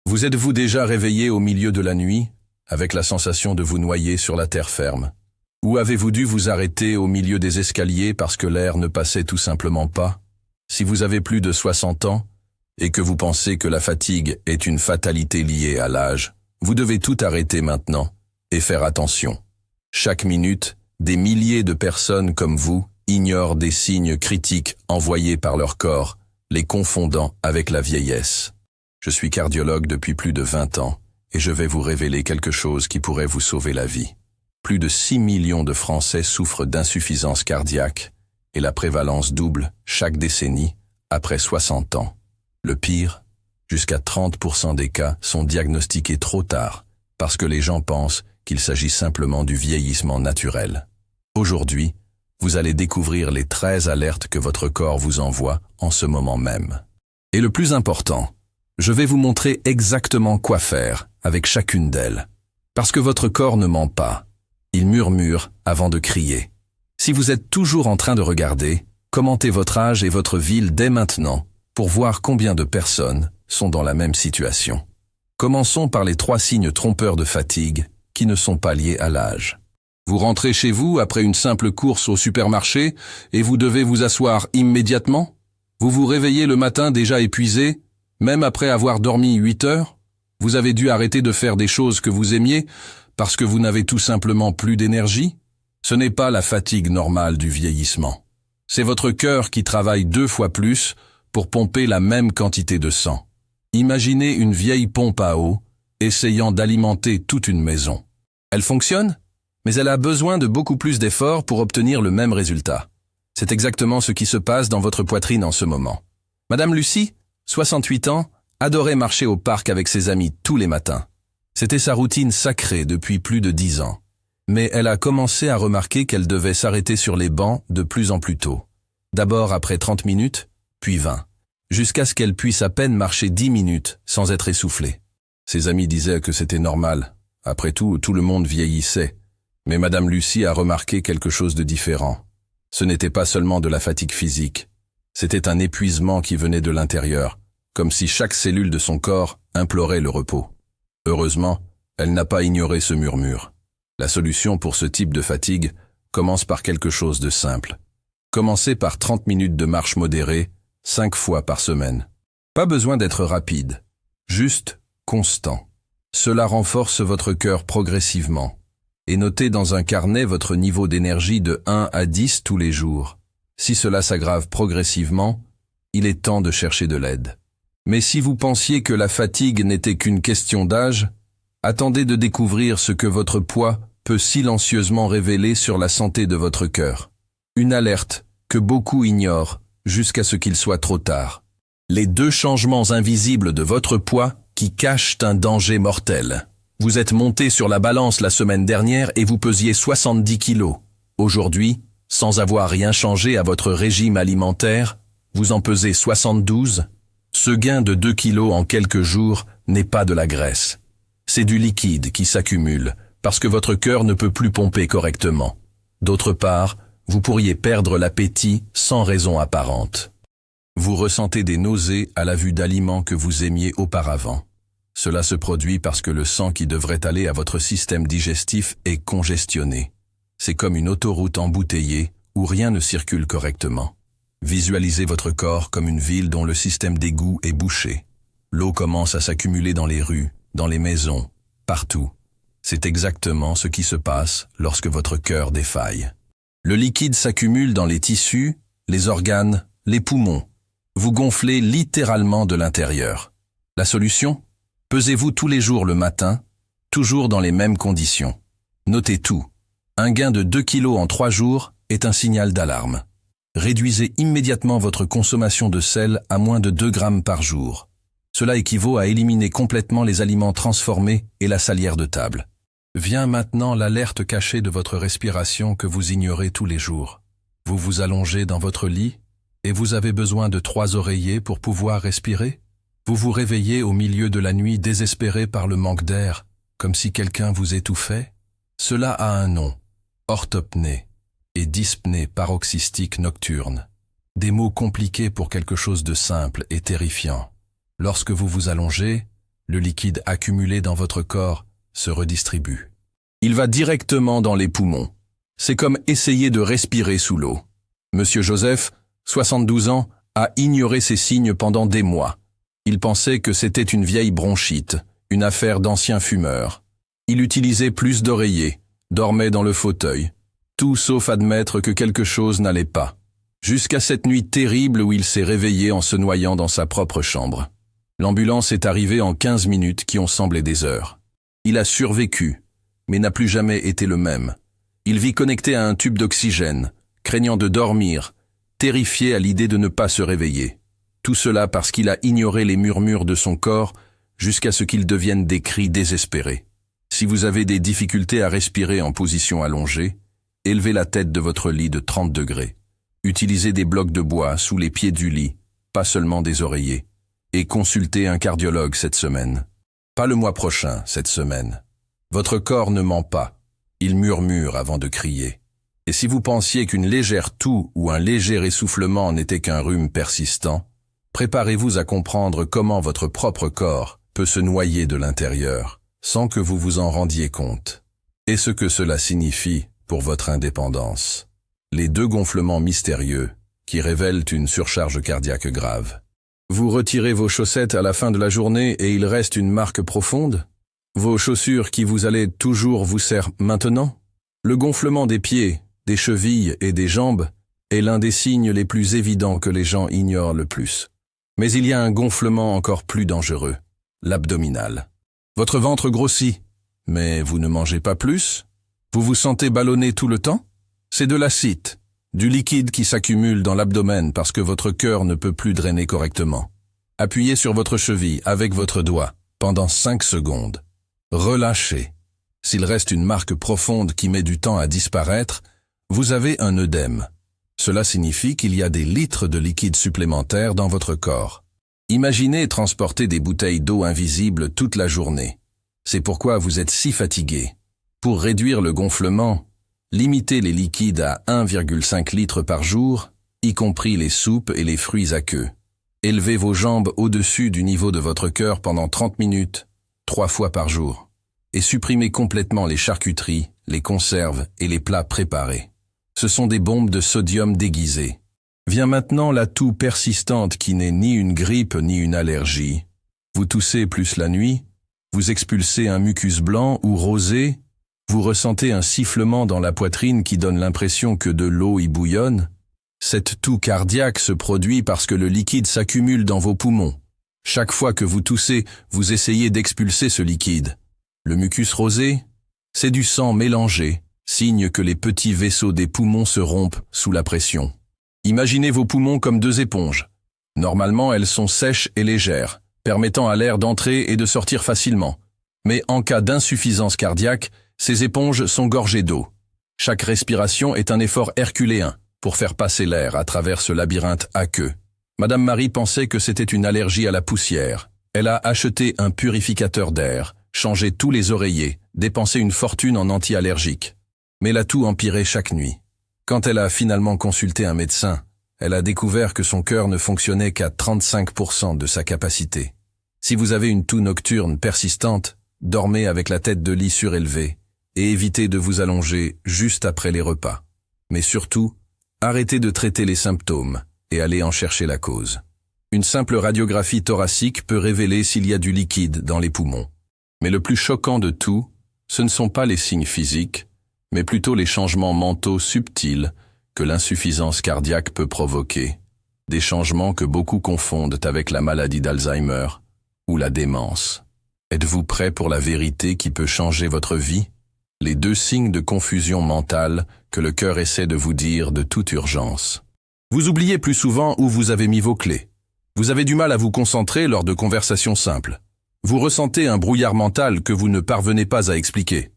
Vous êtes-vous déjà réveillé au milieu de la nuit, avec la sensation de vous noyer sur la terre ferme? Ou avez-vous dû vous arrêter au milieu des escaliers parce que l'air ne passait tout simplement pas? Si vous avez plus de 60 ans, et que vous pensez que la fatigue est une fatalité liée à l'âge, vous devez tout arrêter maintenant, et faire attention. Chaque minute, des milliers de personnes comme vous ignorent des signes critiques envoyés par leur corps, les confondant avec la vieillesse. Je suis cardiologue depuis plus de 20 ans, et je vais vous révéler quelque chose qui pourrait vous sauver la vie. Plus de 6 millions de Français souffrent d'insuffisance cardiaque, et la prévalence double chaque décennie après 60 ans. Le pire, jusqu'à 30% des cas sont diagnostiqués trop tard, parce que les gens pensent qu'il s'agit simplement du vieillissement naturel. Aujourd'hui, vous allez découvrir les 13 alertes que votre corps vous envoie en ce moment même. Et le plus important, je vais vous montrer exactement quoi faire avec chacune d'elles. Parce que votre corps ne ment pas. Il murmure avant de crier. Si vous êtes toujours en train de regarder, commentez votre âge et votre ville dès maintenant pour voir combien de personnes sont dans la même situation. Commençons par les 3 signes trompeurs de fatigue qui ne sont pas liés à l'âge. Vous rentrez chez vous après une simple course au supermarché et vous devez vous asseoir immédiatement? Vous vous réveillez le matin déjà épuisé, même après avoir dormi 8 heures? Vous avez dû arrêter de faire des choses que vous aimiez parce que vous n'avez tout simplement plus d'énergie? Ce n'est pas la fatigue normale du vieillissement. C'est votre cœur qui travaille 2 fois plus pour pomper la même quantité de sang. Imaginez une vieille pompe à eau essayant d'alimenter toute une maison. Elle fonctionne, mais elle a besoin de beaucoup plus d'efforts pour obtenir le même résultat. C'est exactement ce qui se passe dans votre poitrine en ce moment. Madame Lucie, 68 ans, adorait marcher au parc avec ses amis tous les matins. C'était sa routine sacrée depuis plus de 10 ans. Mais elle a commencé à remarquer qu'elle devait s'arrêter sur les bancs de plus en plus tôt. D'abord après 30 minutes, puis 20, jusqu'à ce qu'elle puisse à peine marcher 10 minutes sans être essoufflée. Ses amis disaient que c'était normal. Après tout, tout le monde vieillissait. Mais Madame Lucie a remarqué quelque chose de différent. Ce n'était pas seulement de la fatigue physique. C'était un épuisement qui venait de l'intérieur, comme si chaque cellule de son corps implorait le repos. Heureusement, elle n'a pas ignoré ce murmure. La solution pour ce type de fatigue commence par quelque chose de simple. Commencez par 30 minutes de marche modérée, 5 fois par semaine. Pas besoin d'être rapide, juste constant. Cela renforce votre cœur progressivement. Et notez dans un carnet votre niveau d'énergie de 1 à 10 tous les jours. Si cela s'aggrave progressivement, il est temps de chercher de l'aide. Mais si vous pensiez que la fatigue n'était qu'une question d'âge, attendez de découvrir ce que votre poids peut silencieusement révéler sur la santé de votre cœur. Une alerte que beaucoup ignorent jusqu'à ce qu'il soit trop tard. Les 2 changements invisibles de votre poids qui cachent un danger mortel. Vous êtes monté sur la balance la semaine dernière et vous pesiez 70 kilos. Aujourd'hui, sans avoir rien changé à votre régime alimentaire, vous en pesez 72. Ce gain de 2 kilos en quelques jours n'est pas de la graisse. C'est du liquide qui s'accumule parce que votre cœur ne peut plus pomper correctement. D'autre part, vous pourriez perdre l'appétit sans raison apparente. Vous ressentez des nausées à la vue d'aliments que vous aimiez auparavant. Cela se produit parce que le sang qui devrait aller à votre système digestif est congestionné. C'est comme une autoroute embouteillée où rien ne circule correctement. Visualisez votre corps comme une ville dont le système d'égout est bouché. L'eau commence à s'accumuler dans les rues, dans les maisons, partout. C'est exactement ce qui se passe lorsque votre cœur défaille. Le liquide s'accumule dans les tissus, les organes, les poumons. Vous gonflez littéralement de l'intérieur. La solution? Pesez-vous tous les jours le matin, toujours dans les mêmes conditions. Notez tout. Un gain de 2 kilos en 3 jours est un signal d'alarme. Réduisez immédiatement votre consommation de sel à moins de 2 grammes par jour. Cela équivaut à éliminer complètement les aliments transformés et la salière de table. Vient maintenant l'alerte cachée de votre respiration que vous ignorez tous les jours. Vous vous allongez dans votre lit et vous avez besoin de 3 oreillers pour pouvoir respirer? Vous vous réveillez au milieu de la nuit désespéré par le manque d'air, comme si quelqu'un vous étouffait? Cela a un nom, orthopnée et dyspnée paroxystique nocturne. Des mots compliqués pour quelque chose de simple et terrifiant. Lorsque vous vous allongez, le liquide accumulé dans votre corps se redistribue. Il va directement dans les poumons. C'est comme essayer de respirer sous l'eau. Monsieur Joseph, 72 ans, a ignoré ces signes pendant des mois. Il pensait que c'était une vieille bronchite, une affaire d'anciens fumeurs. Il utilisait plus d'oreillers, dormait dans le fauteuil, tout sauf admettre que quelque chose n'allait pas. Jusqu'à cette nuit terrible où il s'est réveillé en se noyant dans sa propre chambre. L'ambulance est arrivée en 15 minutes qui ont semblé des heures. Il a survécu, mais n'a plus jamais été le même. Il vit connecté à un tube d'oxygène, craignant de dormir, terrifié à l'idée de ne pas se réveiller. Tout cela parce qu'il a ignoré les murmures de son corps jusqu'à ce qu'ils deviennent des cris désespérés. Si vous avez des difficultés à respirer en position allongée, élevez la tête de votre lit de 30 degrés. Utilisez des blocs de bois sous les pieds du lit, pas seulement des oreillers. Et consultez un cardiologue cette semaine. Pas le mois prochain, cette semaine. Votre corps ne ment pas. Il murmure avant de crier. Et si vous pensiez qu'une légère toux ou un léger essoufflement n'était qu'un rhume persistant, préparez-vous à comprendre comment votre propre corps peut se noyer de l'intérieur, sans que vous vous en rendiez compte. Et ce que cela signifie pour votre indépendance. Les 2 gonflements mystérieux qui révèlent une surcharge cardiaque grave. Vous retirez vos chaussettes à la fin de la journée et il reste une marque profonde? Vos chaussures qui vous allez toujours vous serrent maintenant? Le gonflement des pieds, des chevilles et des jambes est l'un des signes les plus évidents que les gens ignorent le plus. Mais il y a un gonflement encore plus dangereux, l'abdominal. Votre ventre grossit, mais vous ne mangez pas plus? Vous vous sentez ballonné tout le temps? C'est de l'acide. Du liquide qui s'accumule dans l'abdomen parce que votre cœur ne peut plus drainer correctement. Appuyez sur votre cheville avec votre doigt pendant 5 secondes. Relâchez. S'il reste une marque profonde qui met du temps à disparaître, vous avez un œdème. Cela signifie qu'il y a des litres de liquide supplémentaire dans votre corps. Imaginez transporter des bouteilles d'eau invisibles toute la journée. C'est pourquoi vous êtes si fatigué. Pour réduire le gonflement, limitez les liquides à 1,5 litre par jour, y compris les soupes et les fruits à queue. Élevez vos jambes au-dessus du niveau de votre cœur pendant 30 minutes, 3 fois par jour. Et supprimez complètement les charcuteries, les conserves et les plats préparés. Ce sont des bombes de sodium déguisées. Vient maintenant la toux persistante qui n'est ni une grippe ni une allergie. Vous toussez plus la nuit, vous expulsez un mucus blanc ou rosé, vous ressentez un sifflement dans la poitrine qui donne l'impression que de l'eau y bouillonne. Cette toux cardiaque se produit parce que le liquide s'accumule dans vos poumons. Chaque fois que vous toussez, vous essayez d'expulser ce liquide. Le mucus rosé, c'est du sang mélangé, signe que les petits vaisseaux des poumons se rompent sous la pression. Imaginez vos poumons comme 2 éponges. Normalement, elles sont sèches et légères, permettant à l'air d'entrer et de sortir facilement. Mais en cas d'insuffisance cardiaque, ces éponges sont gorgées d'eau. Chaque respiration est un effort herculéen pour faire passer l'air à travers ce labyrinthe aqueux. Madame Marie pensait que c'était une allergie à la poussière. Elle a acheté un purificateur d'air, changé tous les oreillers, dépensé une fortune en anti-allergiques. Mais la toux empirait chaque nuit. Quand elle a finalement consulté un médecin, elle a découvert que son cœur ne fonctionnait qu'à 35% de sa capacité. Si vous avez une toux nocturne persistante, dormez avec la tête de lit surélevée et évitez de vous allonger juste après les repas. Mais surtout, arrêtez de traiter les symptômes et allez en chercher la cause. Une simple radiographie thoracique peut révéler s'il y a du liquide dans les poumons. Mais le plus choquant de tout, ce ne sont pas les signes physiques, mais plutôt les changements mentaux subtils que l'insuffisance cardiaque peut provoquer. Des changements que beaucoup confondent avec la maladie d'Alzheimer ou la démence. Êtes-vous prêt pour la vérité qui peut changer votre vie? Les 2 signes de confusion mentale que le cœur essaie de vous dire de toute urgence. Vous oubliez plus souvent où vous avez mis vos clés. Vous avez du mal à vous concentrer lors de conversations simples. Vous ressentez un brouillard mental que vous ne parvenez pas à expliquer.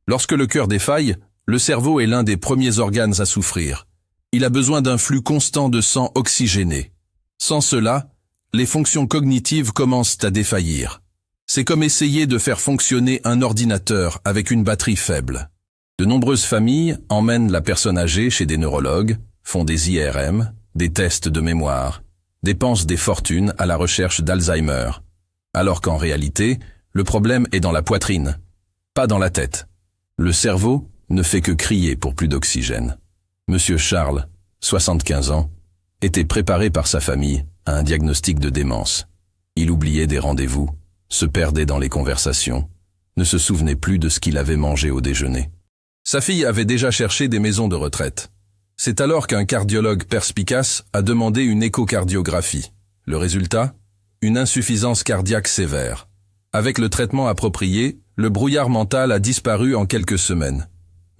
Lorsque le cœur défaille, le cerveau est l'un des premiers organes à souffrir. Il a besoin d'un flux constant de sang oxygéné. Sans cela, les fonctions cognitives commencent à défaillir. C'est comme essayer de faire fonctionner un ordinateur avec une batterie faible. De nombreuses familles emmènent la personne âgée chez des neurologues, font des IRM, des tests de mémoire, dépensent des fortunes à la recherche d'Alzheimer. Alors qu'en réalité, le problème est dans la poitrine, pas dans la tête. Le cerveau ne fait que crier pour plus d'oxygène. Monsieur Charles, 75 ans, était préparé par sa famille à un diagnostic de démence. Il oubliait des rendez-vous, se perdait dans les conversations, ne se souvenait plus de ce qu'il avait mangé au déjeuner. Sa fille avait déjà cherché des maisons de retraite. C'est alors qu'un cardiologue perspicace a demandé une échocardiographie. Le résultat ? Une insuffisance cardiaque sévère. Avec le traitement approprié, le brouillard mental a disparu en quelques semaines.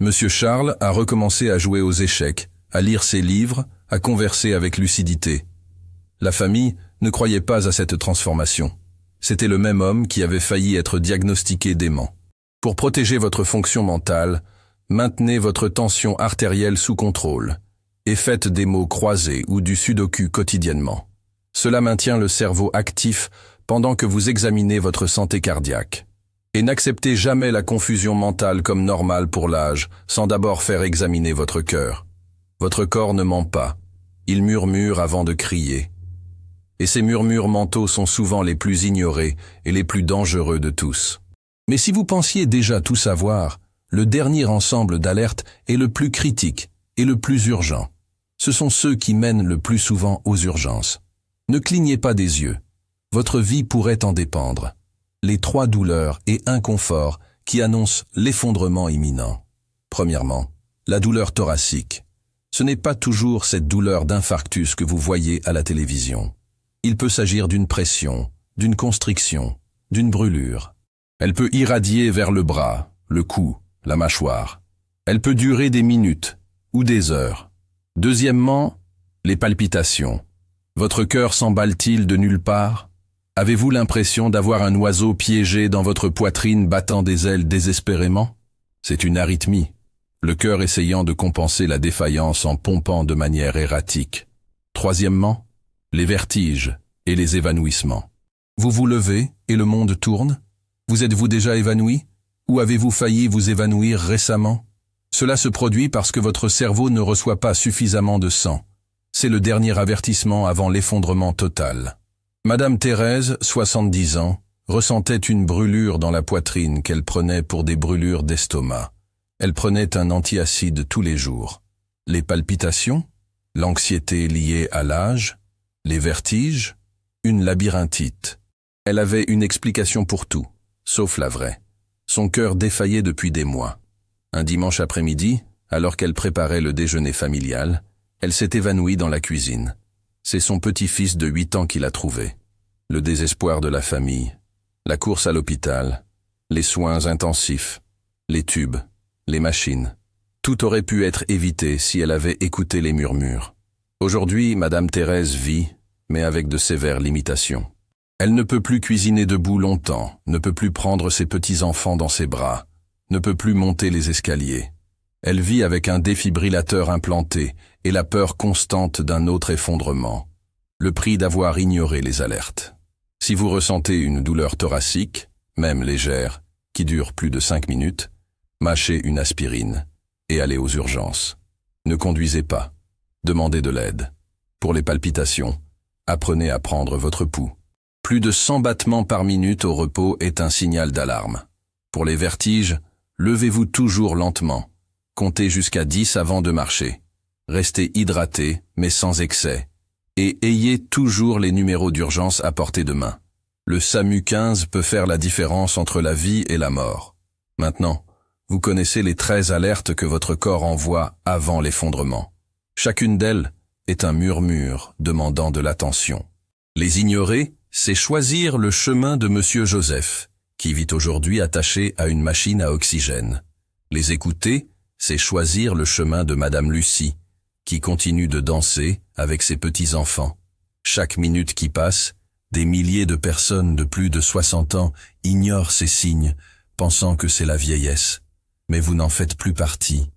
Monsieur Charles a recommencé à jouer aux échecs, à lire ses livres, à converser avec lucidité. La famille ne croyait pas à cette transformation. C'était le même homme qui avait failli être diagnostiqué dément. Pour protéger votre fonction mentale, maintenez votre tension artérielle sous contrôle et faites des mots croisés ou du sudoku quotidiennement. Cela maintient le cerveau actif pendant que vous examinez votre santé cardiaque. Et n'acceptez jamais la confusion mentale comme normale pour l'âge, sans d'abord faire examiner votre cœur. Votre corps ne ment pas. Il murmure avant de crier. Et ces murmures mentaux sont souvent les plus ignorés et les plus dangereux de tous. Mais si vous pensiez déjà tout savoir, le dernier ensemble d'alertes est le plus critique et le plus urgent. Ce sont ceux qui mènent le plus souvent aux urgences. Ne clignez pas des yeux. Votre vie pourrait en dépendre. Les 3 douleurs et inconforts qui annoncent l'effondrement imminent. Premièrement, la douleur thoracique. Ce n'est pas toujours cette douleur d'infarctus que vous voyez à la télévision. Il peut s'agir d'une pression, d'une constriction, d'une brûlure. Elle peut irradier vers le bras, le cou, la mâchoire. Elle peut durer des minutes ou des heures. Deuxièmement, les palpitations. Votre cœur s'emballe-t-il de nulle part ? Avez-vous l'impression d'avoir un oiseau piégé dans votre poitrine battant des ailes désespérément ? C'est une arythmie, le cœur essayant de compenser la défaillance en pompant de manière erratique. Troisièmement, les vertiges et les évanouissements. Vous vous levez et le monde tourne ? Vous êtes-vous déjà évanoui ? Ou avez-vous failli vous évanouir récemment ? Cela se produit parce que votre cerveau ne reçoit pas suffisamment de sang. C'est le dernier avertissement avant l'effondrement total. Madame Thérèse, 70 ans, ressentait une brûlure dans la poitrine qu'elle prenait pour des brûlures d'estomac. Elle prenait un antiacide tous les jours. Les palpitations, l'anxiété liée à l'âge, les vertiges, une labyrinthite. Elle avait une explication pour tout, sauf la vraie. Son cœur défaillait depuis des mois. Un dimanche après-midi, alors qu'elle préparait le déjeuner familial, elle s'est évanouie dans la cuisine. C'est son petit-fils de 8 ans qui l'a trouvée. Le désespoir de la famille, la course à l'hôpital, les soins intensifs, les tubes, les machines. Tout aurait pu être évité si elle avait écouté les murmures. Aujourd'hui, Madame Thérèse vit, mais avec de sévères limitations. Elle ne peut plus cuisiner debout longtemps, ne peut plus prendre ses petits-enfants dans ses bras, ne peut plus monter les escaliers. Elle vit avec un défibrillateur implanté et la peur constante d'un autre effondrement. Le prix d'avoir ignoré les alertes. Si vous ressentez une douleur thoracique, même légère, qui dure plus de 5 minutes, mâchez une aspirine et allez aux urgences. Ne conduisez pas. Demandez de l'aide. Pour les palpitations, apprenez à prendre votre pouls. Plus de 100 battements par minute au repos est un signal d'alarme. Pour les vertiges, levez-vous toujours lentement. Comptez jusqu'à 10 avant de marcher. Restez hydraté, mais sans excès. Et ayez toujours les numéros d'urgence à portée de main. Le SAMU 15 peut faire la différence entre la vie et la mort. Maintenant, vous connaissez les 13 alertes que votre corps envoie avant l'effondrement. Chacune d'elles est un murmure demandant de l'attention. Les ignorer, c'est choisir le chemin de Monsieur Joseph, qui vit aujourd'hui attaché à une machine à oxygène. Les écouter, c'est choisir le chemin de Madame Lucie, qui continue de danser avec ses petits-enfants. Chaque minute qui passe, des milliers de personnes de plus de 60 ans ignorent ces signes, pensant que c'est la vieillesse. Mais vous n'en faites plus partie.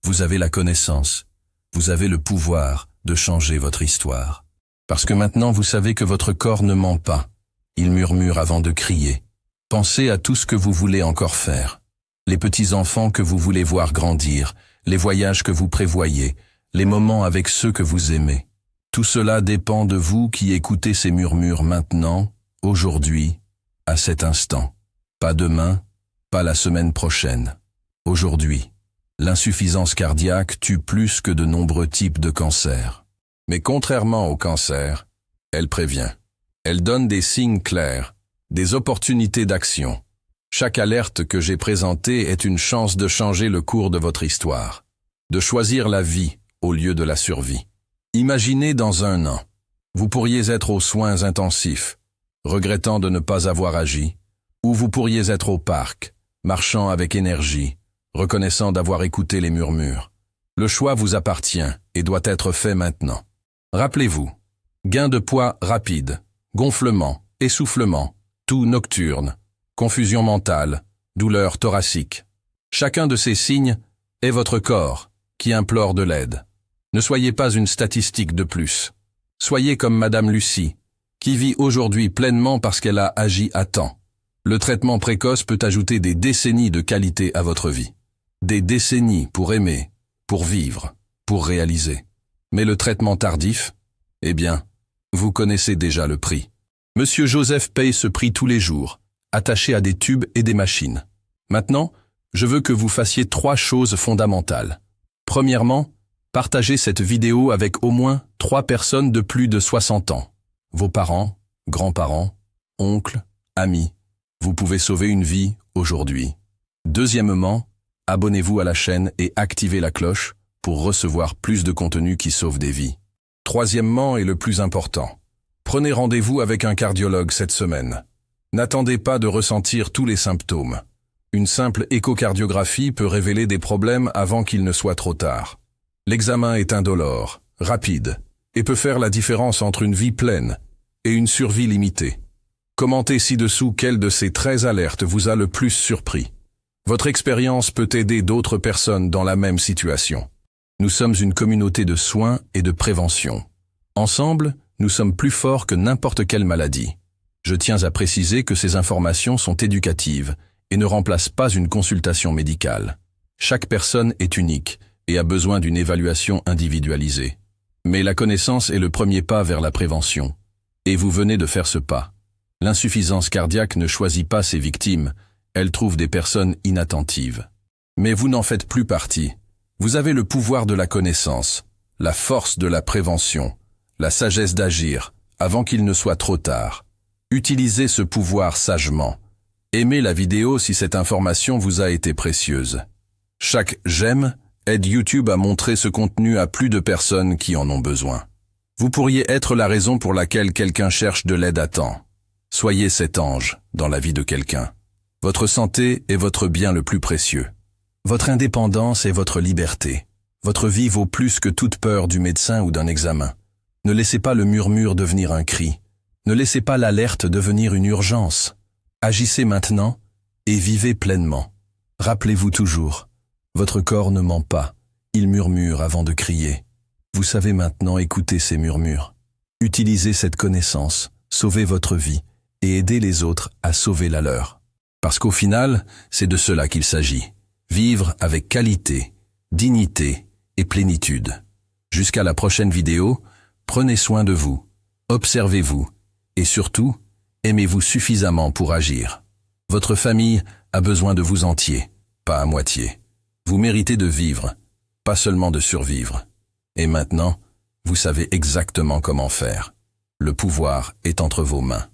Vous avez la connaissance. Vous avez le pouvoir de changer votre histoire. Parce que maintenant vous savez que votre corps ne ment pas. Il murmure avant de crier. Pensez à tout ce que vous voulez encore faire. Les petits-enfants que vous voulez voir grandir, les voyages que vous prévoyez, les moments avec ceux que vous aimez. Tout cela dépend de vous qui écoutez ces murmures maintenant, aujourd'hui, à cet instant. Pas demain, pas la semaine prochaine. Aujourd'hui. L'insuffisance cardiaque tue plus que de nombreux types de cancers. Mais contrairement au cancer, elle prévient. Elle donne des signes clairs, des opportunités d'action. Chaque alerte que j'ai présentée est une chance de changer le cours de votre histoire, de choisir la vie au lieu de la survie. Imaginez dans 1 an, vous pourriez être aux soins intensifs, regrettant de ne pas avoir agi, ou vous pourriez être au parc, marchant avec énergie, reconnaissant d'avoir écouté les murmures. Le choix vous appartient et doit être fait maintenant. Rappelez-vous, gain de poids rapide, gonflement, essoufflement, toux nocturne, confusion mentale, douleur thoracique. Chacun de ces signes est votre corps qui implore de l'aide. Ne soyez pas une statistique de plus. Soyez comme Madame Lucie, qui vit aujourd'hui pleinement parce qu'elle a agi à temps. Le traitement précoce peut ajouter des décennies de qualité à votre vie. Des décennies pour aimer, pour vivre, pour réaliser. Mais le traitement tardif, eh bien, vous connaissez déjà le prix. Monsieur Joseph paye ce prix tous les jours, attaché à des tubes et des machines. Maintenant, je veux que vous fassiez 3 choses fondamentales. Premièrement, partagez cette vidéo avec au moins 3 personnes de plus de 60 ans. Vos parents, grands-parents, oncles, amis. Vous pouvez sauver une vie aujourd'hui. Deuxièmement, abonnez-vous à la chaîne et activez la cloche pour recevoir plus de contenu qui sauve des vies. Troisièmement et le plus important, prenez rendez-vous avec un cardiologue cette semaine. N'attendez pas de ressentir tous les symptômes. Une simple échocardiographie peut révéler des problèmes avant qu'il ne soit trop tard. L'examen est indolore, rapide, et peut faire la différence entre une vie pleine et une survie limitée. Commentez ci-dessous quelle de ces 13 alertes vous a le plus surpris. Votre expérience peut aider d'autres personnes dans la même situation. Nous sommes une communauté de soins et de prévention. Ensemble, nous sommes plus forts que n'importe quelle maladie. Je tiens à préciser que ces informations sont éducatives et ne remplacent pas une consultation médicale. Chaque personne est unique et a besoin d'une évaluation individualisée. Mais la connaissance est le premier pas vers la prévention. Et vous venez de faire ce pas. L'insuffisance cardiaque ne choisit pas ses victimes, elle trouve des personnes inattentives. Mais vous n'en faites plus partie. Vous avez le pouvoir de la connaissance, la force de la prévention, la sagesse d'agir, avant qu'il ne soit trop tard. Utilisez ce pouvoir sagement. Aimez la vidéo si cette information vous a été précieuse. Chaque j'aime aide YouTube à montrer ce contenu à plus de personnes qui en ont besoin. Vous pourriez être la raison pour laquelle quelqu'un cherche de l'aide à temps. Soyez cet ange dans la vie de quelqu'un. Votre santé est votre bien le plus précieux. Votre indépendance est votre liberté. Votre vie vaut plus que toute peur du médecin ou d'un examen. Ne laissez pas le murmure devenir un cri. Ne laissez pas l'alerte devenir une urgence. Agissez maintenant et vivez pleinement. Rappelez-vous toujours, votre corps ne ment pas. Il murmure avant de crier. Vous savez maintenant écouter ces murmures. Utilisez cette connaissance, sauvez votre vie et aidez les autres à sauver la leur. Parce qu'au final, c'est de cela qu'il s'agit. Vivre avec qualité, dignité et plénitude. Jusqu'à la prochaine vidéo, prenez soin de vous, observez-vous et surtout, aimez-vous suffisamment pour agir. Votre famille a besoin de vous entier, pas à moitié. Vous méritez de vivre, pas seulement de survivre. Et maintenant, vous savez exactement comment faire. Le pouvoir est entre vos mains.